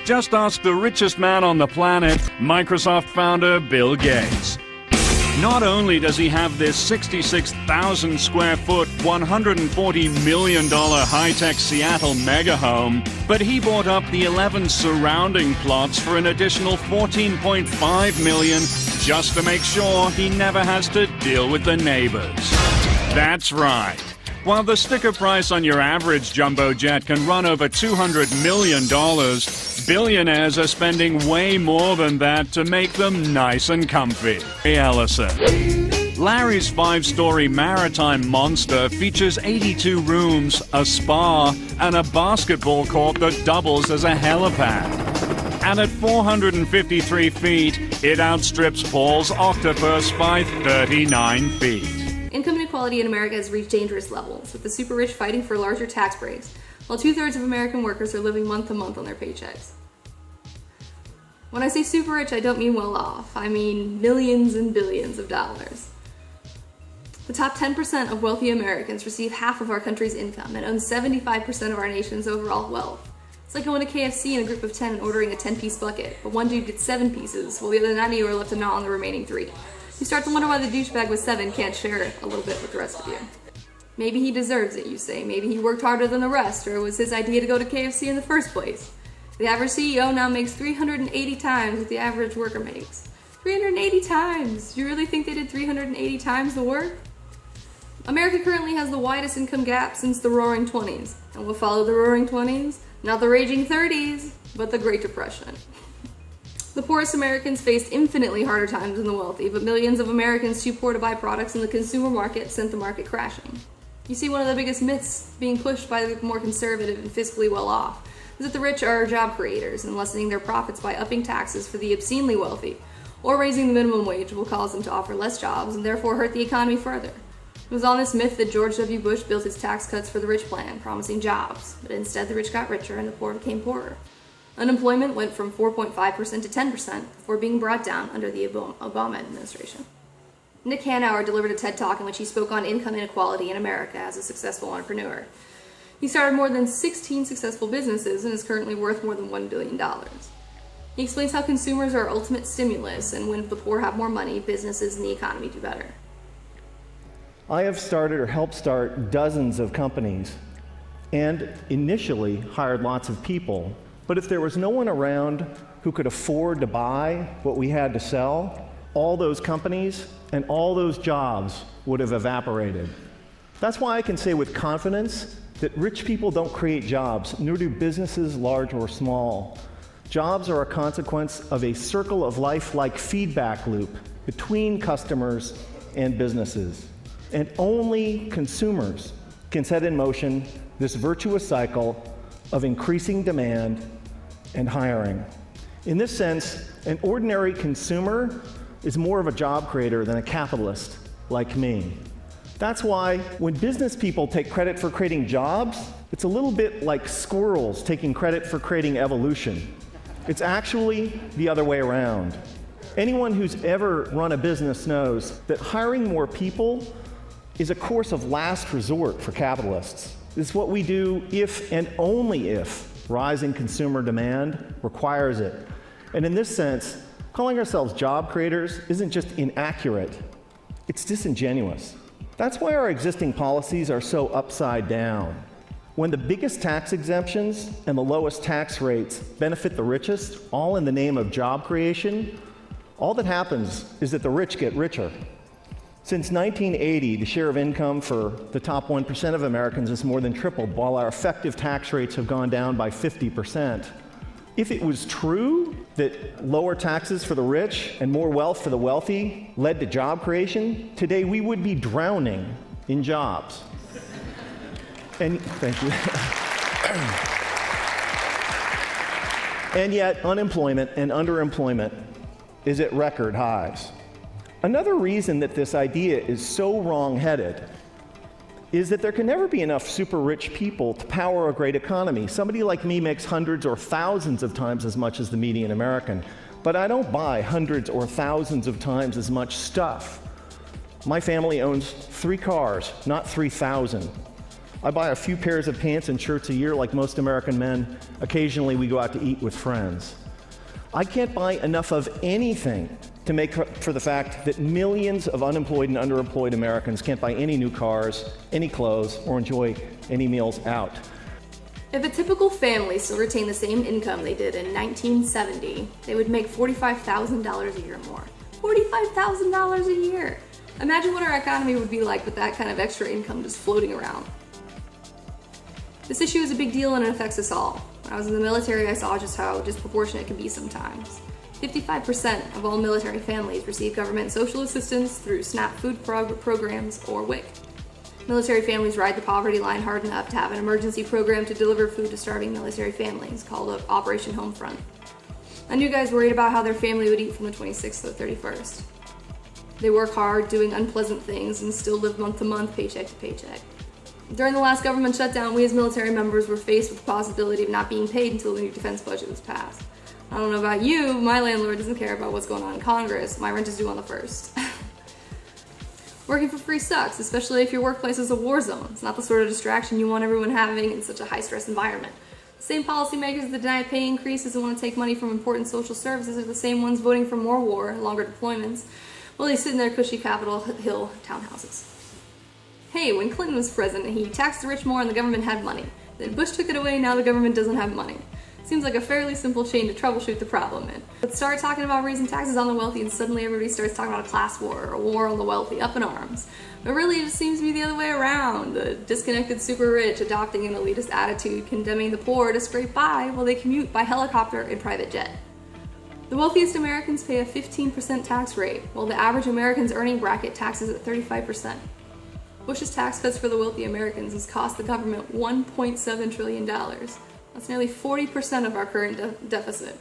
Just ask the richest man on the planet, Microsoft founder Bill Gates. Not only does he have this 66,000 square foot, $140 million high-tech Seattle mega home, but he bought up the 11 surrounding plots for an additional $14.5 million just to make sure he never has to deal with the neighbors. That's right. While the sticker price on your average jumbo jet can run over $200 million, billionaires are spending way more than that to make them nice and comfy. Hey, Ellison. Larry's 5-story maritime monster features 82 rooms, a spa, and a basketball court that doubles as a helipad. And at 453 feet, it outstrips Paul's octopus by 39 feet. Income inequality in America has reached dangerous levels, with the super rich fighting for larger tax breaks, while 2/3 of American workers are living month to month on their paychecks. When I say super rich, I don't mean well off. I mean millions and billions of dollars. The top 10% of wealthy Americans receive half of our country's income and own 75% of our nation's overall wealth. It's like going to KFC in a group of 10 and ordering a 10-piece bucket, but one dude gets 7 pieces, while the other 90 are left to gnaw on the remaining 3. You start to wonder why the douchebag with 7 can't share a little bit with the rest of you. Maybe he deserves it, you say. Maybe he worked harder than the rest, or it was his idea to go to KFC in the first place. The average CEO now makes 380 times what the average worker makes. 380 times! Do you really think they did 380 times the work? America currently has the widest income gap since the Roaring 20s. And what followed the Roaring 20s? Not the Raging 30s, but the Great Depression. The poorest Americans faced infinitely harder times than the wealthy, but millions of Americans too poor to buy products in the consumer market sent the market crashing. You see, one of the biggest myths being pushed by the more conservative and fiscally well-off is that the rich are job creators, and lessening their profits by upping taxes for the obscenely wealthy or raising the minimum wage will cause them to offer less jobs and therefore hurt the economy further. It was on this myth that George W. Bush built his tax cuts for the rich plan, promising jobs, but instead the rich got richer and the poor became poorer. Unemployment went from 4.5% to 10% before being brought down under the Obama administration. Nick Hanauer delivered a TED Talk in which he spoke on income inequality in America as a successful entrepreneur. He started more than 16 successful businesses and is currently worth more than $1 billion. He explains how consumers are ultimate stimulus, and when the poor have more money, businesses and the economy do better. I have started or helped start dozens of companies and initially hired lots of people. But if there was no one around who could afford to buy what we had to sell, all those companies and all those jobs would have evaporated. That's why I can say with confidence that rich people don't create jobs, nor do businesses large or small. Jobs are a consequence of a circle of life-like feedback loop between customers and businesses. And only consumers can set in motion this virtuous cycle of increasing demand and hiring. In this sense, an ordinary consumer is more of a job creator than a capitalist like me. That's why when business people take credit for creating jobs, it's a little bit like squirrels taking credit for creating evolution. It's actually the other way around. Anyone who's ever run a business knows that hiring more people is a course of last resort for capitalists. It's what we do if and only if rising consumer demand requires it. And in this sense, calling ourselves job creators isn't just inaccurate, it's disingenuous. That's why our existing policies are so upside down. When the biggest tax exemptions and the lowest tax rates benefit the richest, all in the name of job creation, all that happens is that the rich get richer. Since 1980, the share of income for the top 1% of Americans has more than tripled, while our effective tax rates have gone down by 50%. If it was true that lower taxes for the rich and more wealth for the wealthy led to job creation, today we would be drowning in jobs. And thank you. And yet, unemployment and underemployment is at record highs. Another reason that this idea is so wrong-headed is that there can never be enough super rich people to power a great economy. Somebody like me makes hundreds or thousands of times as much as the median American, but I don't buy hundreds or thousands of times as much stuff. My family owns 3 cars, not 3,000. I buy a few pairs of pants and shirts a year like most American men. Occasionally we go out to eat with friends. I can't buy enough of anything to make up for the fact that millions of unemployed and underemployed Americans can't buy any new cars, any clothes, or enjoy any meals out. If a typical family still retained the same income they did in 1970, they would make $45,000 a year more. $45,000 a year! Imagine what our economy would be like with that kind of extra income just floating around. This issue is a big deal and it affects us all. When I was in the military, I saw just how disproportionate it can be sometimes. 55% of all military families receive government social assistance through SNAP food programs or WIC. Military families ride the poverty line hard enough to have an emergency program to deliver food to starving military families called Operation Homefront. I knew guys worried about how their family would eat from the 26th to the 31st. They work hard, doing unpleasant things, and still live month to month, paycheck to paycheck. During the last government shutdown, we as military members were faced with the possibility of not being paid until the new defense budget was passed. I don't know about you, my landlord doesn't care about what's going on in Congress. My rent is due on the 1st. Working for free sucks, especially if your workplace is a war zone. It's not the sort of distraction you want everyone having in such a high-stress environment. The same policymakers that deny pay increases and want to take money from important social services are the same ones voting for more war and longer deployments while they sit in their cushy Capitol Hill townhouses. Hey, when Clinton was president, he taxed the rich more and the government had money. Then Bush took it away, now the government doesn't have money. Seems like a fairly simple chain to troubleshoot the problem in. But start talking about raising taxes on the wealthy and suddenly everybody starts talking about a class war or a war on the wealthy, up in arms. But really it just seems to be the other way around. The disconnected super rich adopting an elitist attitude, condemning the poor to scrape by while they commute by helicopter and private jet. The wealthiest Americans pay a 15% tax rate, while the average American's earning bracket taxes at 35%. Bush's tax cuts for the wealthy Americans has cost the government $1.7 trillion. That's nearly 40% of our current deficit.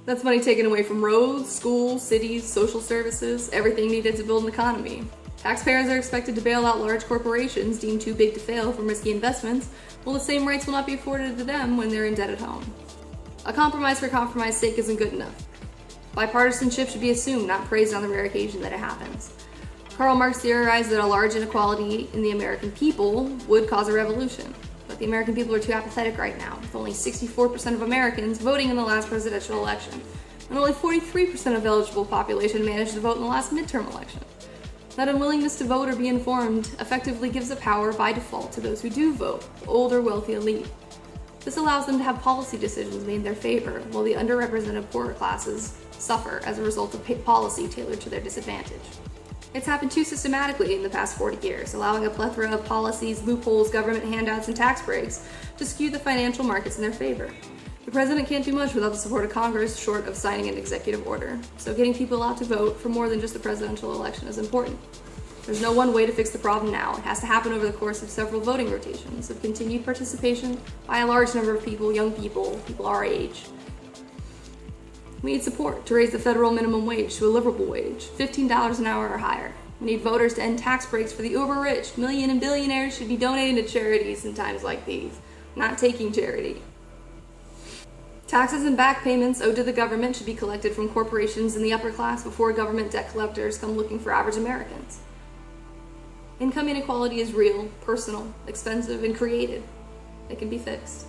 That's money taken away from roads, schools, cities, social services, everything needed to build an economy. Taxpayers are expected to bail out large corporations deemed too big to fail from risky investments, while the same rights will not be afforded to them when they're in debt at home. A compromise for compromise's sake isn't good enough. Bipartisanship should be assumed, not praised on the rare occasion that it happens. Karl Marx theorized that a large inequality in the American people would cause a revolution. But the American people are too apathetic right now, with only 64% of Americans voting in the last presidential election, and only 43% of the eligible population managed to vote in the last midterm election. That unwillingness to vote or be informed effectively gives the power by default to those who do vote, the older, wealthy elite. This allows them to have policy decisions made in their favor, while the underrepresented poorer classes suffer as a result of policy tailored to their disadvantage. It's happened too systematically in the past 40 years, allowing a plethora of policies, loopholes, government handouts, and tax breaks to skew the financial markets in their favor. The president can't do much without the support of Congress, short of signing an executive order. So getting people out to vote for more than just the presidential election is important. There's no one way to fix the problem now. It has to happen over the course of several voting rotations, of continued participation by a large number of people, young people our age. We need support to raise the federal minimum wage to a livable wage, $15 an hour or higher. We need voters to end tax breaks for the uber-rich. Million and billionaires should be donating to charities in times like these, not taking charity. Taxes and back payments owed to the government should be collected from corporations in the upper class before government debt collectors come looking for average Americans. Income inequality is real, personal, expensive, and created. It can be fixed.